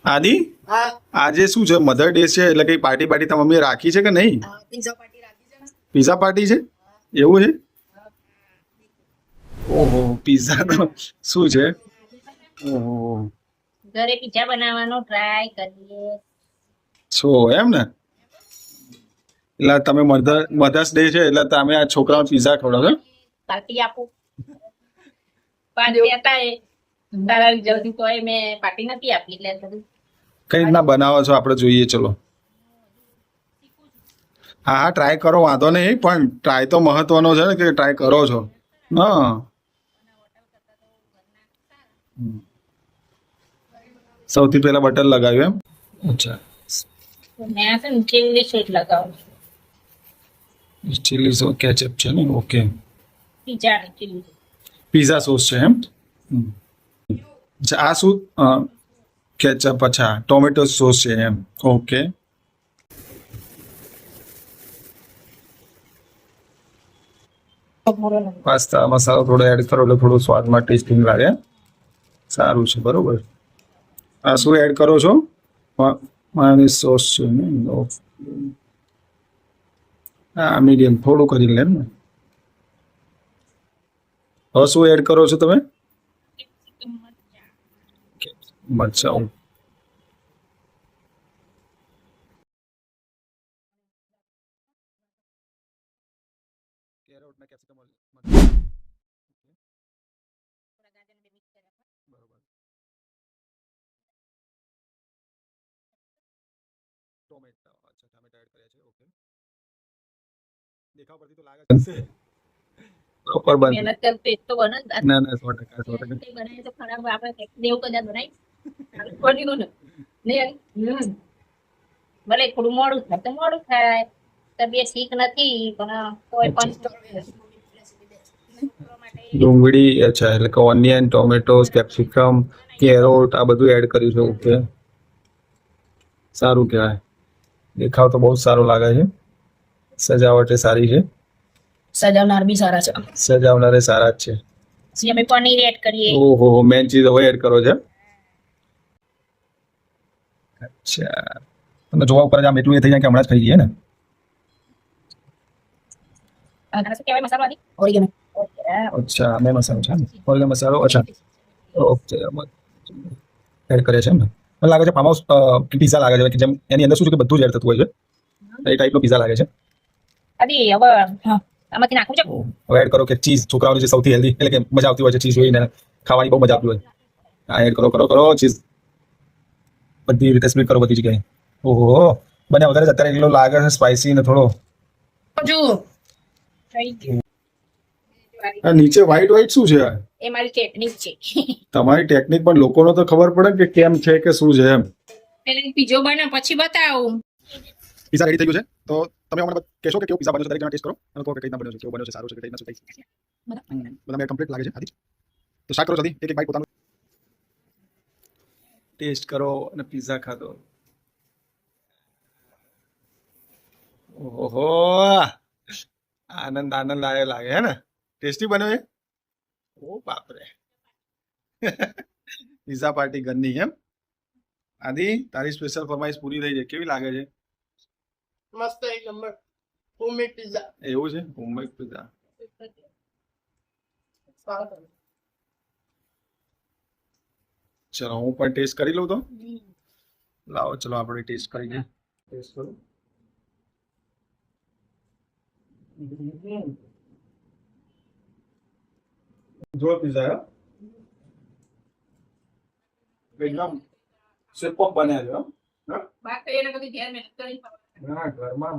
આદિ આજે શું છે મધર ડે છે એટલે કઈ પાર્ટી પાર્ટી તમારી મમ્મીએ રાખી છે કે નહીં? પિઝા પાર્ટી છે એવું છે? ઓહો પિઝા તો શું છે? ઓહો ઘરે પિઝા બનાવવાનો ટ્રાય કરીએ છો એમ ને એટલે તમે મધર્સ ડે છે એટલે તમે આ છોકરાઓ પિઝા ખવડાવો પાર્ટી આપું પાર્ટી હતા એ તારા જલ્દી કોઈ મેં પાર્ટી નથી આપી એટલે બધું કઈ રીતના બનાવો છો આપણે જોઈએ ચલો હા હા ટ્રાય કરો વાંધો નહીં પણ ટ્રાય તો મહત્વનો છે ને કે ટ્રાય કરો છો હા સૌથી પહેલા બટર લગાવ્યું એમ અચ્છા મેં છે ને ચીલી સોસ લગાવું ચીલી સોસ કેચઅપ છે ને okay pizza chilli pizza sauce છે એમ અચ્છા આ શું કેચઅપ અચ્છા ટોમેટો સોસ છે એમ ઓકે પાસ્તા મસાલો થોડો એડ કરો એટલે થોડું સ્વાદમાં ટેસ્ટિંગ લાગે સારું છે બરોબર આ શું એડ કરો છો માયોનીઝ સોસ છે ને હા મીડિયમ થોડું કરી લે ને હવે શું એડ કરો છો તમે મરચાં ટોમેટા અચ્છા ટમેટા એડ કર્યા છે ઓકે દેખાવ પરથી તો લાગે છે પ્રોપર બન મહેનત કર ટેસ્ટ તો બને જ ના ના 100% 100% બનાવીએ તો ખરાબ આપણે દેવ કદાચ બનાવી કોટીનું ને ભલે થોડું મોડું થાય તો મોડું થાય તબિયત ઠીક નથી પણ કોઈ પણ ડુંગળી અચ્છા એટલે કે ઓનિયન ટોમેટો કેપ્સિકમ કેરોટ આ બધું એડ કર્યું છે ઓકે સારું કહેવાય દેખાવ તો બહુ સારો લાગે છે સજાવટ સારી છે સજાવનાર બી સારા છે સજાવનારે સારા જ છે પછી અમે પનીર એડ કરીએ ઓહો મેન ચીજ હવે એડ કરો છે અચ્છા તમે જોવા ઉપર જ આમ એટલું એ થઈ જાય કે હમણાં જ ખાઈ જઈએ ને આના શું કહેવાય મસાલો આની ઓરિગેનો અચ્છા મેં મસાલો છે ઓરિગેનો મસાલો અચ્છા ઓકે એડ કરે છે એમ ને મને લાગે છે ફાર્મ હાઉસ પિઝા લાગે છે કે જેમ એની અંદર શું છે કે બધું જ એડ થતું હોય છે એ ટાઈપનો પિઝા લાગે છે અડી હવે આમાંથી નાખું છે હવે એડ કરો કે ચીઝ છોકરાઓની જે સૌથી હેલ્ધી એટલે કે મજા આવતી હોય છે ચીઝ જોઈને ખાવાની બહુ મજા આવતી હોય હા એડ કરો કરો કરો ચીઝ બધી રીતે સ્પ્લિટ કરો બધી જગ્યાએ ઓહો બને વધારે જ અત્યારે એટલો લાગે છે સ્પાઇસી ને થોડો જો આ નીચે વ્હાઈટ વ્હાઈટ શું છે એ મારી ટેકનિક છે તમારી ટેકનિક પણ લોકોને તો ખબર પડે કે કેમ છે કે શું છે એમ એટલે પીઝો બને પછી બતાવું પિઝા રેડી થઈ ગયું છે તો તમે મને કહેશો કે કેવો પિઝા બન્યો છે દરેક જણા ટેસ્ટ કરો અને કહો કે કઈ રીતના બન્યો છે કેવો બન્યો છે સારું છે કે કઈ રીતના શું થઈ બધા મેં કમ્પ્લીટ લાગે છે આદિ તો સ્ટાર્ટ કરો જલ્દી એક એક બાઈટ પોતાનું ટેસ્ટ કરો અને પિઝા ખાધો ઓહો આનંદ આનંદ આયો લાગે હે ને ટેસ્ટી બન્યો છે ઓ બાપ રે પિઝા પાર્ટી ઘરની એમ આદિ તારી સ્પેશિયલ ફરમાઈશ પૂરી થઈ છે કેવી લાગે છે મસ્ત એક નંબર હોમમેડ પિઝા એવું છે હોમમેડ પિઝા ચલો હું પણ ટેસ્ટ કરી લઉં તો લાવો ચલો આપણે ટેસ્ટ કરીને ટેસ્ટ કરું જો પિઝા એકદમ સુપર બન્યા છે બાકી એને બધી ઘેર મહેનત કરી ના ઘરમાં